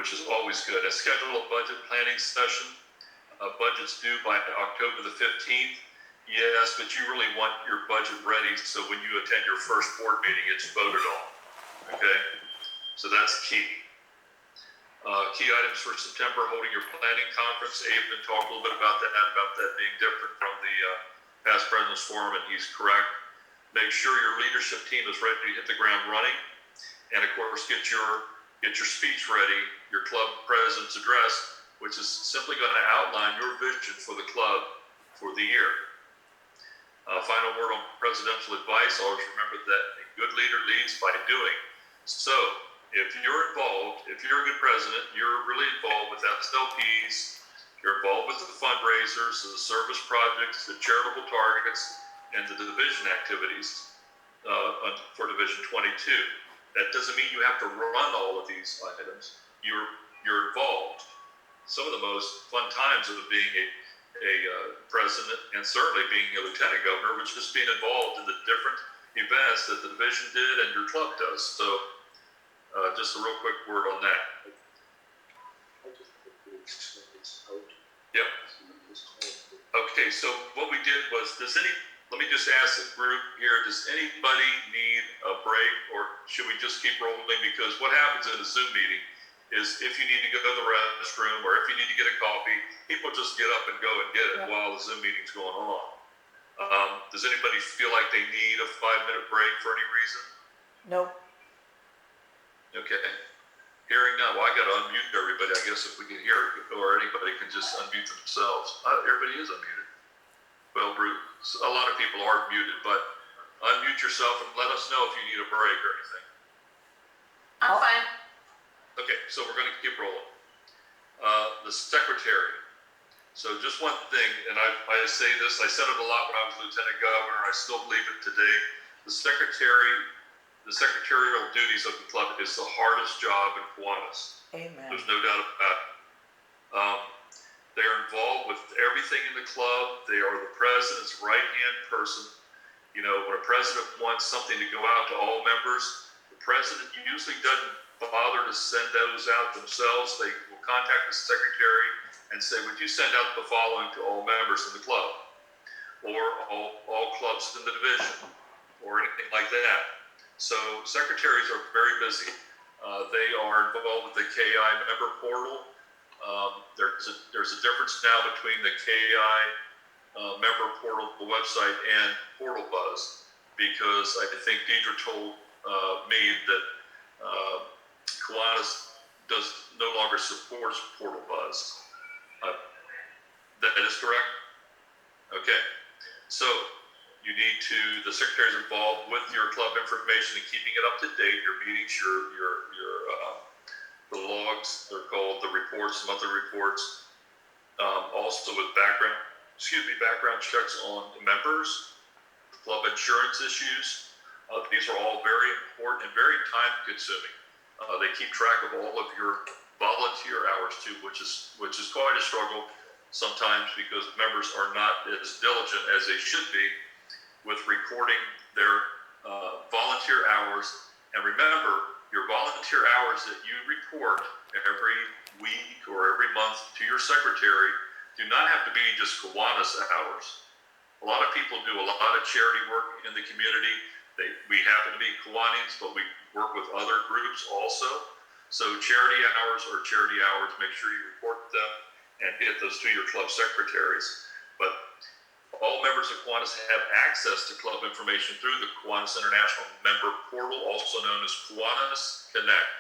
which is always good. And schedule a budget planning session. Budget's due by October the 15th. Yes, but you really want your budget ready so when you attend your first board meeting, it's voted on. Okay? So that's key. Key items for September, holding your planning conference. Abe talked a little bit about that being different from the past President's Forum, and he's correct. Make sure your leadership team is ready to hit the ground running. And of course, get your speech ready, your club president's address, which is simply going to outline your vision for the club for the year. Final word on presidential advice. Always remember that a good leader leads by doing. So, if you're involved, if you're a good president, you're really involved with SLPs, you're involved with the fundraisers, the service projects, the charitable targets, and the division activities for Division 22. That doesn't mean you have to run all of these items. You're involved. Some of the most fun times of being a president, and certainly being a lieutenant governor, was just being involved in the different events that the division did and your club does. So just a real quick word on that. Yep. Okay, so what we did was, let me just ask the group here, does anybody need a break, or should we just keep rolling? Because what happens in a Zoom meeting is if you need to go to the restroom or if you need to get a coffee, people just get up and go and get it while the Zoom meeting's going on. Does anybody feel like they need a 5-minute break for any reason? Nope. Okay. Hearing none. Well, I got to unmute everybody, I guess, if we can hear, or anybody can just unmute themselves. Everybody is unmuted. Well, Bruce, a lot of people are muted, but unmute yourself and let us know if you need a break or anything. I'm fine. Okay, so we're going to keep rolling. The secretary. So just one thing, and I say this, I said it a lot when I was lieutenant governor, I still believe it today. The secretarial duties of the club is the hardest job in Kiwanis. Amen. There's no doubt about it. They're involved with everything in the club. They are the president's right-hand person. You know, when a president wants something to go out to all members, the president usually doesn't bother to send those out themselves. They will contact the secretary and say, would you send out the following to all members in the club, or all clubs in the division, or anything like that. So secretaries are very busy. They are involved with the KI member portal. There's a difference now between the KI member portal, the website, and Portal Buzz, because I think Deidre told me that Kiwanis no longer supports Portal Buzz. That is correct? Okay. So you need the secretary's involved with your club information and keeping it up to date, your meetings, the logs, they're called, the reports, monthly reports, also with background checks on the members, club insurance issues. These are all very important and very time consuming. They keep track of all of your volunteer hours too, which is quite a struggle sometimes because members are not as diligent as they should be with recording their volunteer hours. And remember, your volunteer hours that you report every week or every month to your secretary do not have to be just Kiwanis hours. A lot of people do a lot of charity work in the community. We happen to be Kiwanis, but we work with other groups also. So charity hours are charity hours. Make sure you report them and get those to your club secretaries. But all members of Kiwanis have access to club information through the Kiwanis International Member Portal, also known as Kiwanis Connect.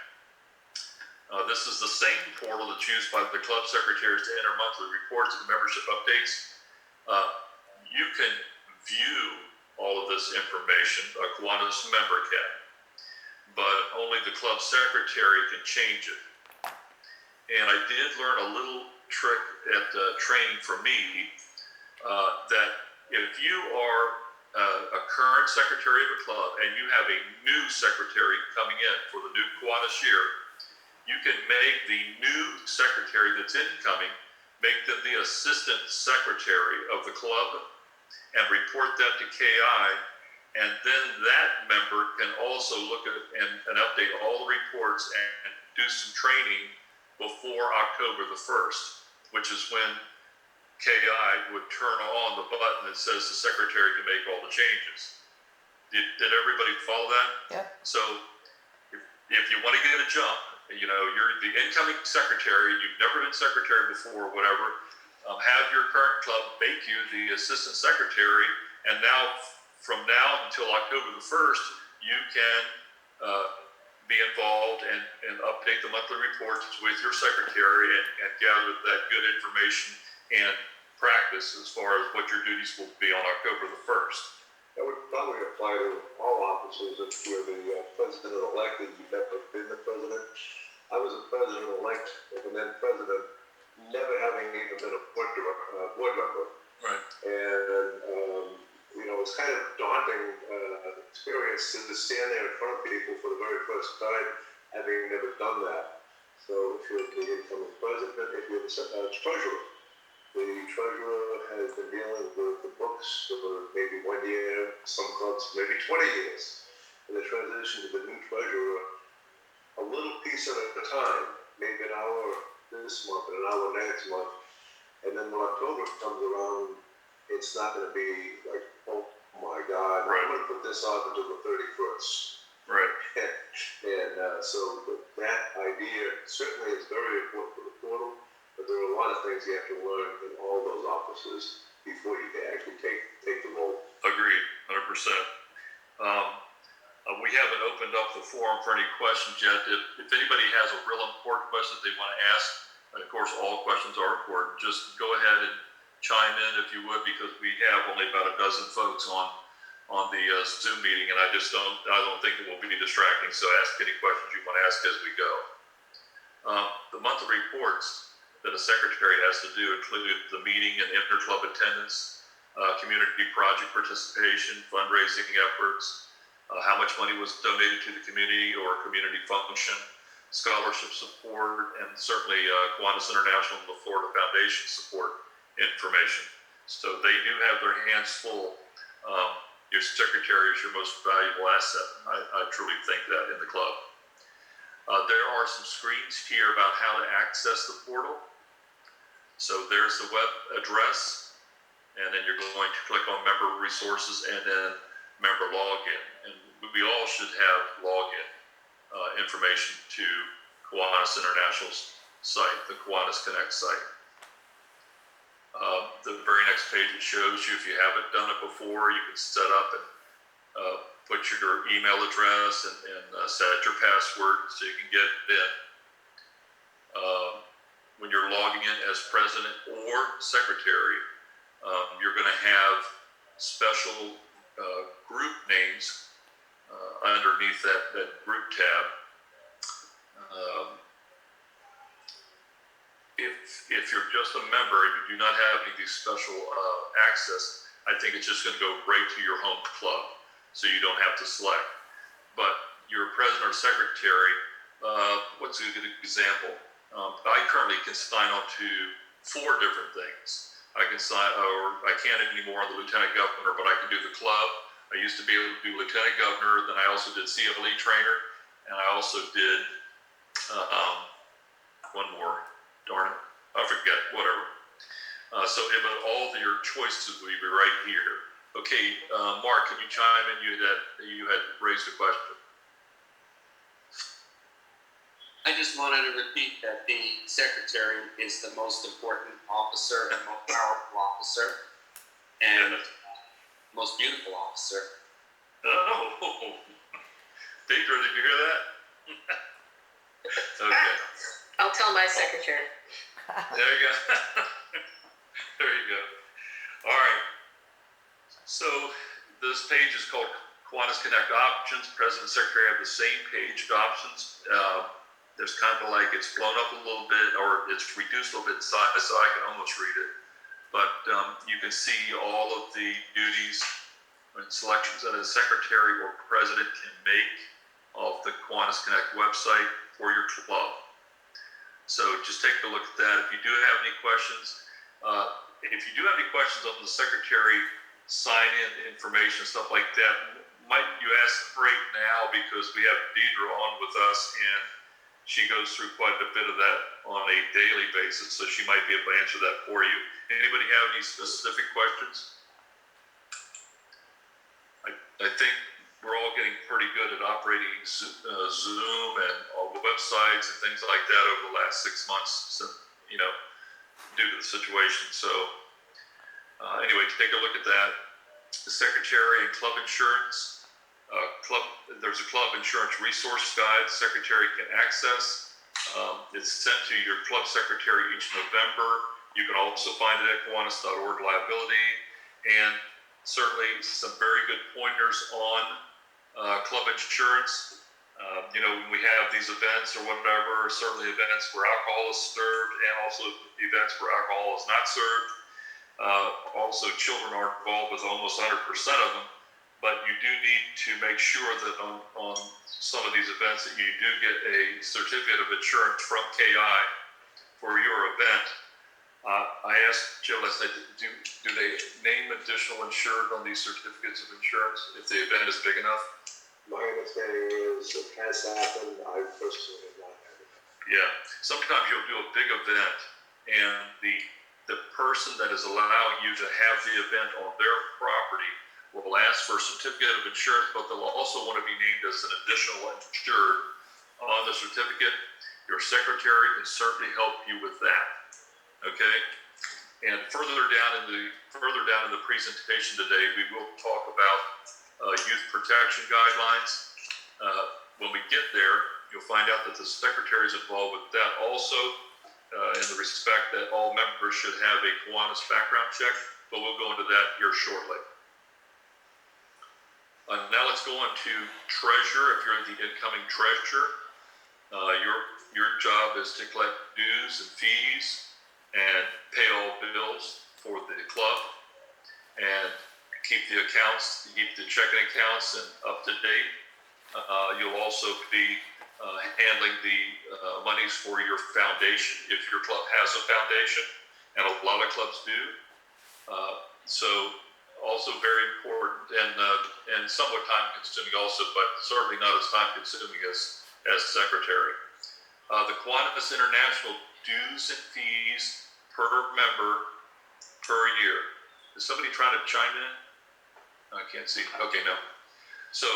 This is the same portal that's used by the club secretaries to enter monthly reports and membership updates. You can view all of this information, a Kiwanis member can, but only the club secretary can change it. And I did learn a little trick at training from me, that if you are a current secretary of a club and you have a new secretary coming in for the new Kiwanis year, you can make the new secretary that's incoming, make them the assistant secretary of the club and report that to KI, and then that member can also look at and update all the reports and do some training before October the 1st, which is when KI would turn on the button that says the secretary can make all the changes. Did everybody follow that? Yeah. So if you want to get a jump, you know, you're the incoming secretary, you've never been secretary before, whatever, have your current club make you the assistant secretary, and now, from now until October the 1st, you can be involved and update the monthly reports with your secretary and gather that good information and practice as far as what your duties will be on October the 1st. That would probably apply to all officers if you're the president-elect and you've never been the president. I was a president-elect and then president, never having even been a board member. Right. And, you know, it's kind of daunting experience to stand there in front of people for the very first time, having never done that. So if you're the incoming president, if you're the treasurer, the treasurer has been dealing with the books for maybe 1 year, some clubs maybe 20 years. And the transition to the new treasurer, a little piece at a time, maybe an hour this month and an hour next month. And then when October comes around, it's not going to be like, oh my God, right. I'm going to put this off until the 31st. Right. And so that idea certainly is very important for the portal. But there are a lot of things you have to learn in all those offices before you can actually take the role. Agreed, 100%. We haven't opened up the forum for any questions yet. If anybody has a real important question that they want to ask, and of course all questions are important, just go ahead and chime in if you would, because we have only about a dozen folks on the Zoom meeting, and I don't think it will be distracting. So ask any questions you want to ask as we go. The monthly reports that a secretary has to do include the meeting and inter-club attendance, community project participation, fundraising efforts, how much money was donated to the community or community function, scholarship support, and certainly Kiwanis International and the Florida Foundation support information. So they do have their hands full. Your secretary is your most valuable asset. I truly think that in the club. There are some screens here about how to access the portal. So there's the web address, and then you're going to click on member resources and then member login. And we all should have login information to Kiwanis International's site, the Kiwanis Connect site. The very next page, it shows you if you haven't done it before, you can set up and put your email address and set your password so you can get in. When you're logging in as president or secretary, you're going to have special group names underneath that group tab. If you're just a member and you do not have any of these special access, I think it's just going to go right to your home club, so you don't have to select. But your president or secretary, what's a good example? I currently can sign on to 4 different things. I can sign, or I can't anymore on the lieutenant governor, but I can do the club. I used to be able to do lieutenant governor, then I also did CLE trainer, and I also did one more, darn it, I forget, whatever. So all of your choices will be right here. Okay, Mark, can you chime in? You had raised a question. I just wanted to repeat that the secretary is the most important officer and most powerful officer and most beautiful officer. Oh, Deidre, did you hear that? Okay. I'll tell my secretary. There you go. There you go. All right. So this page is called Kiwanis Connect Options. President and Secretary have the same page options. There's kind of like it's blown up a little bit, or it's reduced a little bit in size, so I can almost read it. But you can see all of the duties and selections that a secretary or president can make off the Kiwanis Connect website for your club. So just take a look at that. If you do have any questions, on the secretary sign-in information, stuff like that, might you ask right now, because we have Deidre on with us, and She goes through quite a bit of that on a daily basis, so she might be able to answer that for you. Anybody have any specific questions? I think we're all getting pretty good at operating Zoom and all the websites and things like that over the last 6 months, due to the situation. So anyway, take a look at that. The secretary and club insurance. There's a club insurance resource guide the secretary can access. It's sent to your club secretary each November. You can also find it at Kiwanis.org liability, and certainly some very good pointers on club insurance. When we have these events or whatever, certainly events where alcohol is served and also events where alcohol is not served. Also, children are involved with almost 100% of them, but you do need to make sure that on some of these events that you do get a certificate of insurance from KI for your event. I asked Joe last night, do they name additional insured on these certificates of insurance if the event is big enough? My understanding is it has happened. I personally have not had it. Yeah, sometimes you'll do a big event and the person that is allowing you to have the event on their property will ask for a certificate of insurance, but they'll also want to be named as an additional insured on the certificate. Your secretary can certainly help you with that. Okay, and further down in the presentation today, we will talk about youth protection guidelines. When we get there, you'll find out that the secretary is involved with that also, in the respect that all members should have a Kiwanis background check, but we'll go into that here shortly. Now let's go on to treasurer. If you're the incoming treasurer, your job is to collect dues and fees and pay all bills for the club and keep the checking accounts and up to date. You'll also be handling the monies for your foundation if your club has a foundation, and a lot of clubs do. So also very important and somewhat time consuming also, but certainly not as time consuming as secretary. The Kiwanis International dues and fees per member per year. Is somebody trying to chime in? I can't see. Okay, no. So,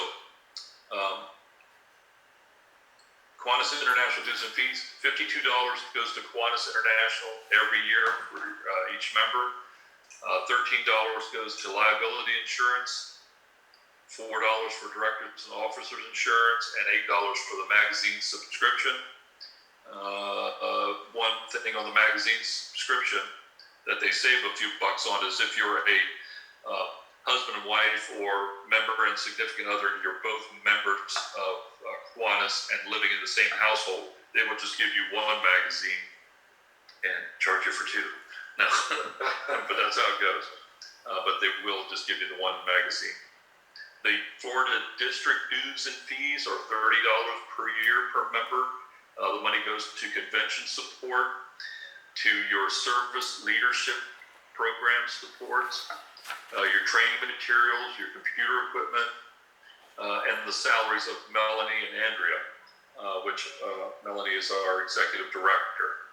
Kiwanis International dues and fees, $52 goes to Kiwanis International every year for each member. $13 goes to liability insurance, $4 for directors and officers insurance, and $8 for the magazine subscription. One thing on the magazine subscription that they save a few bucks on is if you're a husband and wife or member and significant other, and you're both members of Kiwanis and living in the same household, they will just give you one magazine and charge you for two. No, but that's how it goes. But they will just give you the one magazine. The Florida district dues and fees are $30 per year per member. The money goes to convention support, to your service leadership program supports, your training materials, your computer equipment, and the salaries of Melanie and Andrea, which Melanie is our executive director.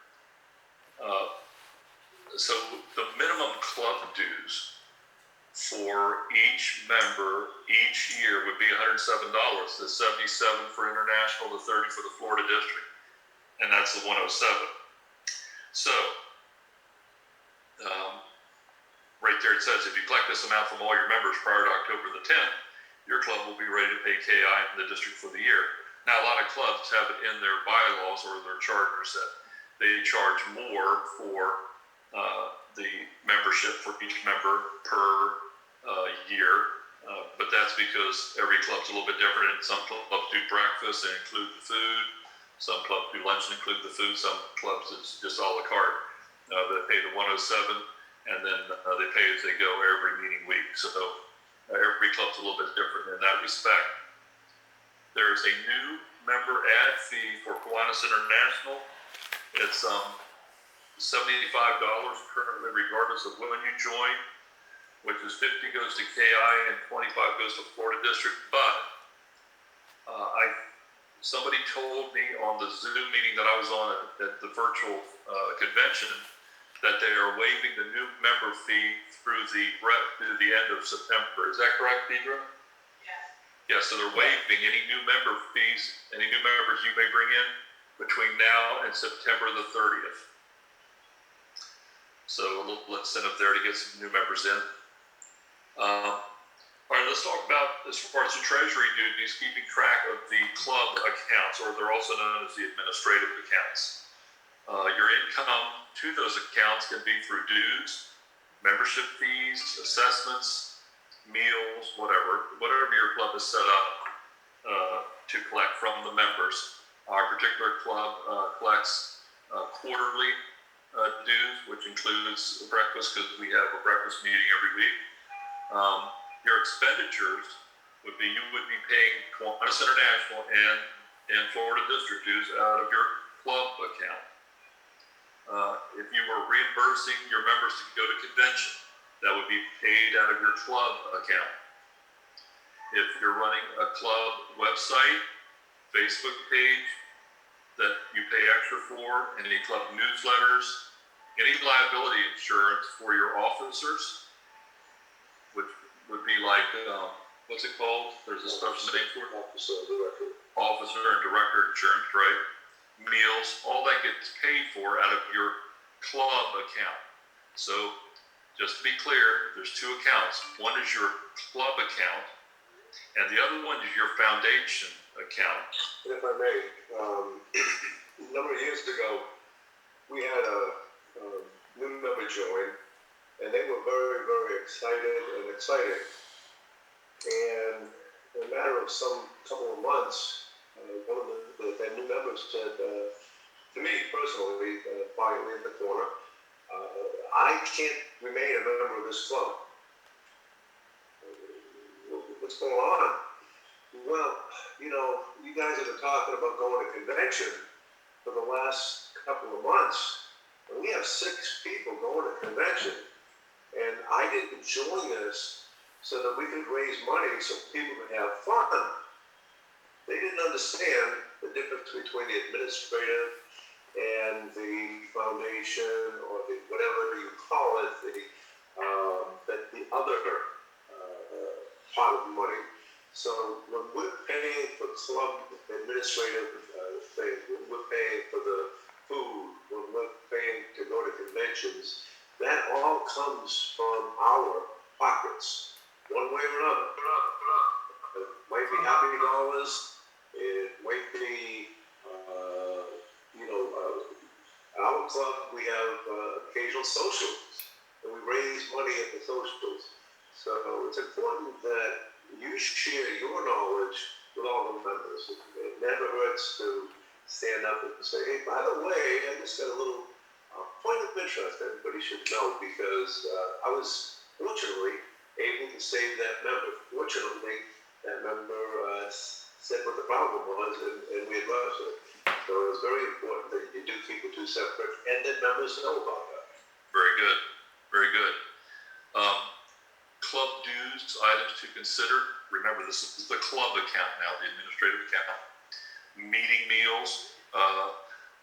So the minimum club dues for each member each year would be $107. The $77 for international, the $30 for the Florida district, and that's the $107. So right there it says if you collect this amount from all your members prior to October the 10th, your club will be ready to pay KI in the district for the year. Now a lot of clubs have it in their bylaws or their charters that they charge more for the membership for each member per year, but that's because every club's a little bit different, and some clubs do breakfast and include the food, some clubs do lunch and include the food, some clubs it's just a la carte. They pay the $107, and then they pay as they go every meeting week, so every club's a little bit different in that respect. There's a new member ad fee for Kiwanis International. It's $75 currently, regardless of when you join, which is $50 goes to KI and $25 goes to Florida District. But I somebody told me on the Zoom meeting that I was on at the virtual convention that they are waiving the new member fee through the end of September. Is that correct, Deidre? Yeah, so they're waiving any new member fees, any new members you may bring in between now and September the 30th. So a little incentive there to get some new members in. All right, let's talk about, as far as the treasury duties, keeping track of the club accounts, or they're also known as the administrative accounts. Your income to those accounts can be through dues, membership fees, assessments, meals, whatever your club is set up to collect from the members. Our particular club collects quarterly dues, which includes breakfast, because we have a breakfast meeting every week. Your expenditures would be, you would be paying Kiwanis International and Florida District dues out of your club account. If you were reimbursing your members to go to convention, that would be paid out of your club account. If you're running a club website, Facebook page that you pay extra for, any club newsletters, any liability insurance for your officers, which would be like, what's it called? There's a special name for it. Officer and director insurance, right? Meals, all that gets paid for out of your club account. So just to be clear, there's two accounts. One is your club account, and the other one is your foundation account. And if I may, a number of years ago, we had a new member join, and they were very, very excited and exciting. And in a matter of some couple of months, one of the new members said to me personally, quietly in the corner, I can't remain a member of this club. What's going on? Well, you guys have been talking about going to convention for the last couple of months, and we have 6 people going to convention, and I didn't join this so that we could raise money so people could have fun. They didn't understand the difference between the administrative and the foundation, or the whatever you call it, the other part of the money. So when we're paying for club administrative things, when we're paying for the food, when we're paying to go to conventions, that all comes from our pockets, one way or another. It might be happy dollars, it might be, our club, we have occasional socials, and we raise money at the socials. So it's important that you share your knowledge with all the members. It never hurts to stand up and say, hey, by the way, I just got a little point of interest everybody should know, because I was fortunately able to save that member. Fortunately, that member said what the problem was, and we addressed it. So it's very important that you do keep the two separate, and that members know about that. Very good, very good. Club dues, items to consider. Remember, this is the club account now, the administrative account. Meeting meals,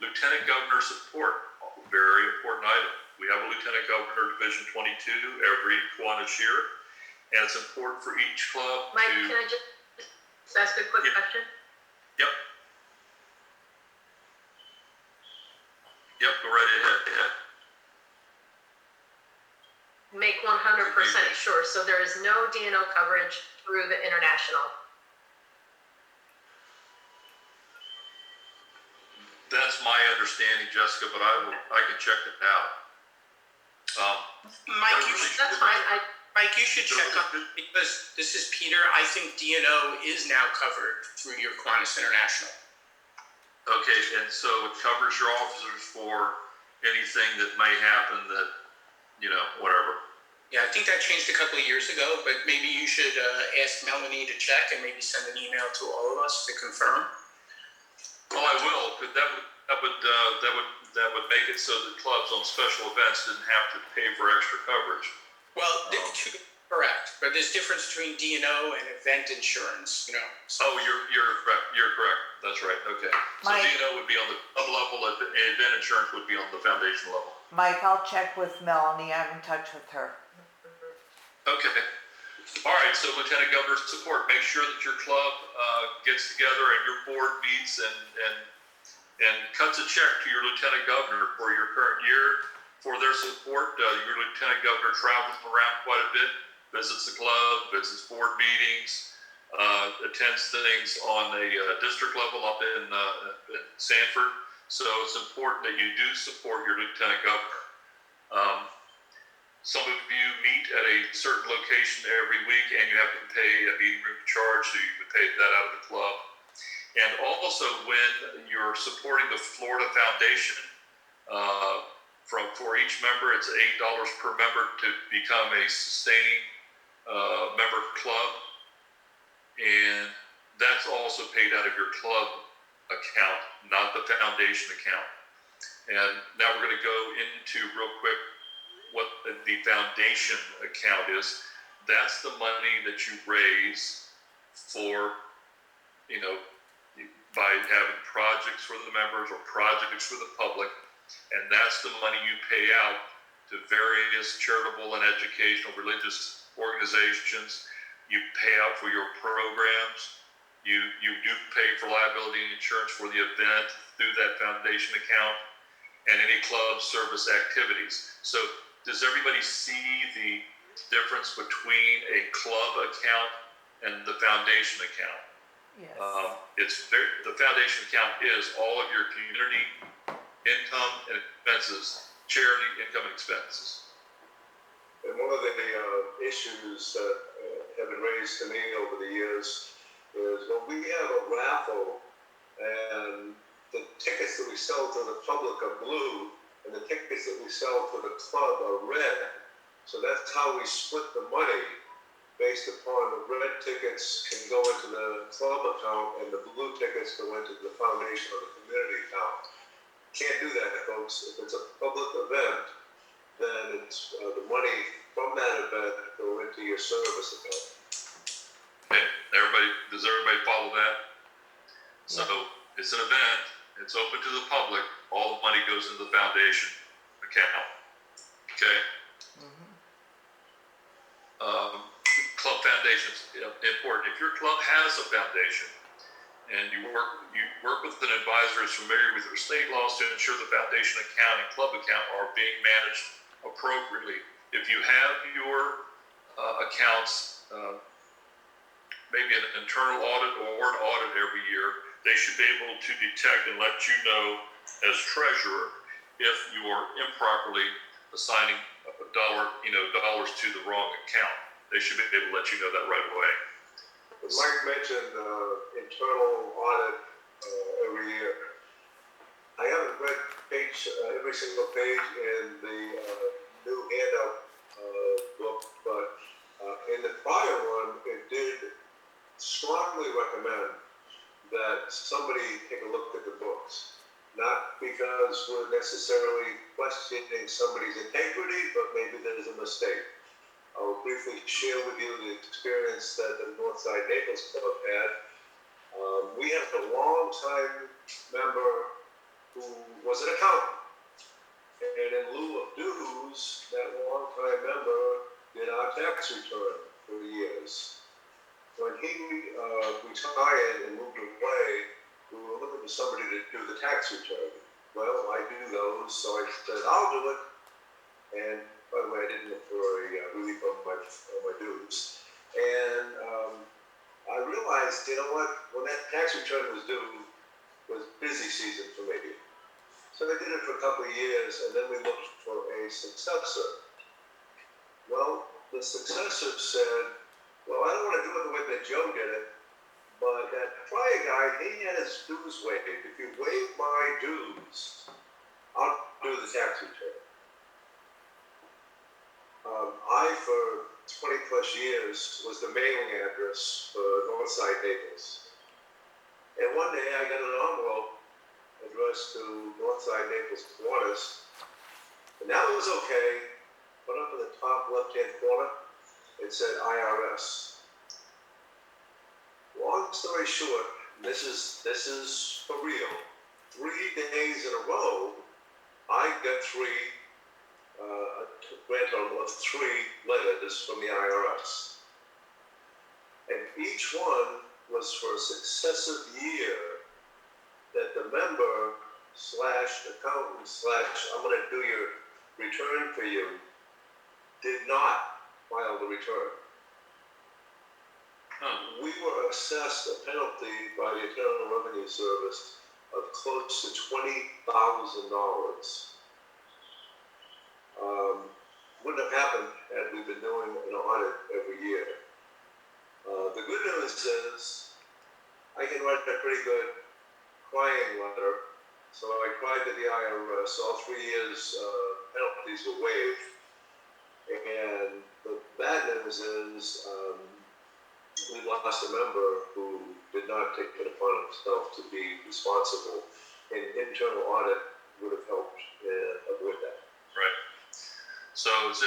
Lieutenant Governor support, very important item. We have a Lieutenant Governor Division 22 every Kiwanis year, and it's important for each club Mike, to... can I just ask a quick question? Yep. Yep, go right ahead. Make 100% sure, so there is no D&O coverage through the international. That's my understanding, Jessica, but I can check it out. Mike, That's fine. Mike, you should check on, because this is Peter. I think D&O is now covered through your Kiwanis International. Okay, and so it covers your officers for anything that may happen that, whatever. Yeah, I think that changed a couple of years ago, but maybe you should ask Melanie to check and maybe send an email to all of us to confirm. Well, I will, but that would make it so that clubs on special events didn't have to pay for extra coverage. Well, Correct, but there's difference between D&O and event insurance, you know. So Oh, you're correct. That's right. Okay. So Mike- D&O would be on the club level, and event insurance would be on the foundation level. Mike, I'll check with Melanie. I'm in touch with her. Okay. All right. So Lieutenant Governor's support. Make sure that your club gets together and your board meets and cuts a check to your Lieutenant Governor for your current year for their support. Your Lieutenant Governor travels around quite a bit, visits the club, visits board meetings, attends things on a district level up in Sanford. So it's important that you do support your Lieutenant Governor. Some of you meet at a certain location every week and you have to pay a meeting room charge, so you would pay that out of the club. And also when you're supporting the Florida Foundation, for each member, it's $8 per member to become a sustaining member club. And that's also paid out of your club account, not the foundation account. And now we're going to go into real quick what the foundation account is. That's the money that you raise for, by having projects for the members or projects for the public. And that's the money you pay out to various charitable and educational religious organizations. You pay out for your programs. You do pay for liability insurance for the event through that foundation account and any club service activities. So does everybody see the difference between a club account and the foundation account? Yes. The foundation account is all of your community income and expenses, charity income and expenses. And one of the issues that have been raised to me over the years is when we have a raffle and the tickets that we sell to the public are blue and the tickets that we sell to the club are red. So that's how we split the money based upon the red tickets can go into the club account and the blue tickets go into the foundation or the community account. Can't do that, folks. If it's a public event, then it's the money from that event go into your service account. Okay, does everybody follow that? So it's an event, it's open to the public, all the money goes into the foundation account. Okay? Club foundation is important. If your club has a foundation and you work with an advisor who's familiar with your state laws to ensure the foundation account and club account are being managed appropriately. If you have your accounts, maybe an internal audit or an audit every year, they should be able to detect and let you know as treasurer if you are improperly assigning dollars to the wrong account. They should be able to let you know that right away. Mike mentioned internal audit every year. I haven't read every single page in the new handout book, but in the prior one, it did strongly recommend that somebody take a look at the books. Not because we're necessarily questioning somebody's integrity, but maybe there's a mistake. I'll briefly share with you the experience that the Northside Naples Club had. We had a long-time member who was an accountant. And in lieu of dues, that long-time member did our tax return for years. When he retired and moved away, we were looking for somebody to do the tax return. Well, I do those, so I said, I'll do it. And by the way, I didn't look for a relief on my dues. And I realized, you know what, when that tax return was due, was busy season for me. So I did it for a couple of years, and then we looked for a successor. Well, the successor said, well, I don't want to do it the way that Joe did it, but that prior guy, he had his dues waived. If you waive my dues, I'll do the tax return. I, for 20 plus years, was the mailing address for Northside Naples. And one day I got an envelope addressed to Northside Naples, Kiwanis, and that was okay, but up in the top left-hand corner, it said IRS. Long story short, this is for real. 3 days in a row, I got grand total of 3 letters from the IRS. And each one was for a successive year that the member / accountant / I'm gonna do your return for you, did not file the return. We were assessed a penalty by the Internal Revenue Service of close to $20,000. Wouldn't have happened had we been doing an audit every year. The good news is I can write a pretty good crying letter. So I cried to the IRS. All 3 years penalties were waived. And the bad news is we lost a member who did not take it upon himself to be responsible. An internal audit would have helped avoid that. Right. So it's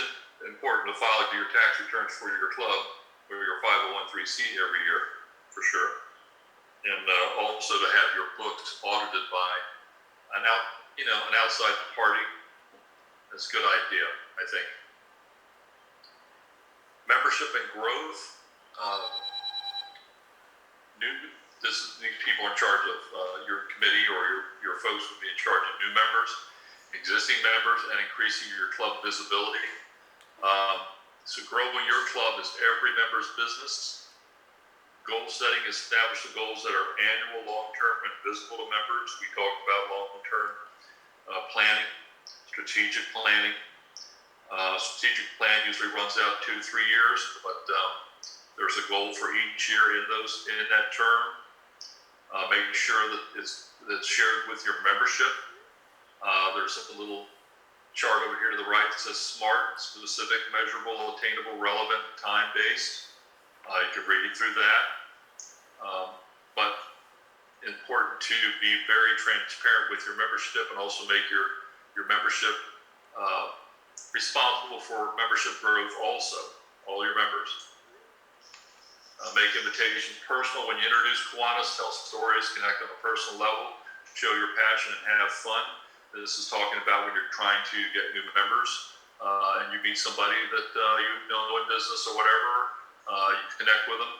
important to file your tax returns for your club or your 501(c) every year, for sure. And also to have your books audited by an outside party. That's a good idea, I think. Membership and growth. These people in charge of your committee or your folks would be in charge of new members, existing members, and increasing your club visibility. So growing your club is every member's business. Goal setting, establish the goals that are annual, long-term, and visible to members. We talked about long-term planning, strategic planning. Strategic plan usually runs out 2 to 3 years, but there's a goal for each year in that term. Make sure that that's shared with your membership. There's a little chart over here to the right that says SMART, specific, measurable, attainable, relevant, time-based. You can read through that. But important to be very transparent with your membership and also make your membership responsible for membership growth also, all your members. Make invitations personal. When you introduce Kiwanis, tell stories, connect on a personal level, show your passion and have fun. This is talking about when you're trying to get new members and you meet somebody that you know in business or whatever, you connect with them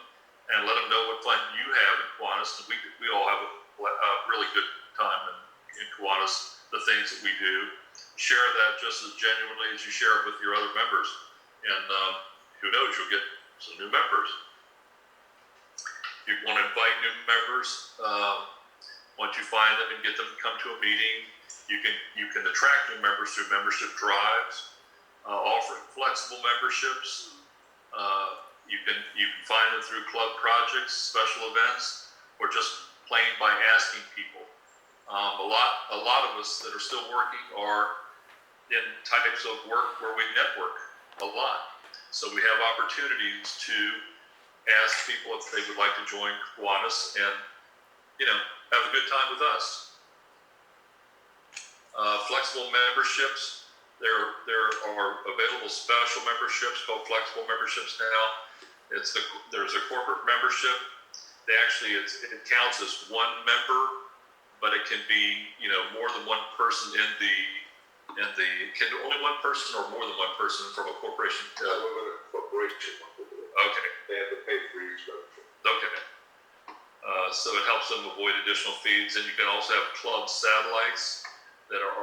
and let them know what fun you have in Kiwanis. And we all have a really good time in Kiwanis, the things that we do. Share that just as genuinely as you share it with your other members. And who knows, you'll get some new members. You want to invite new members. Once you find them and get them to come to a meeting, you can attract new members through membership drives, offer flexible memberships. You can find them through club projects, special events, or just plain by asking people. A lot of us that are still working are in types of work where we network a lot. So we have opportunities to ask people if they would like to join Kiwanis and, have a good time with us. Flexible memberships. There are available special memberships called flexible memberships now. There's a corporate membership. It counts as one member, but it can be more than one person can only one person or more than one person from a corporation. Corporation. Okay. They have to pay for each membership. Okay. So it helps them avoid additional fees, and you can also have club satellites that are a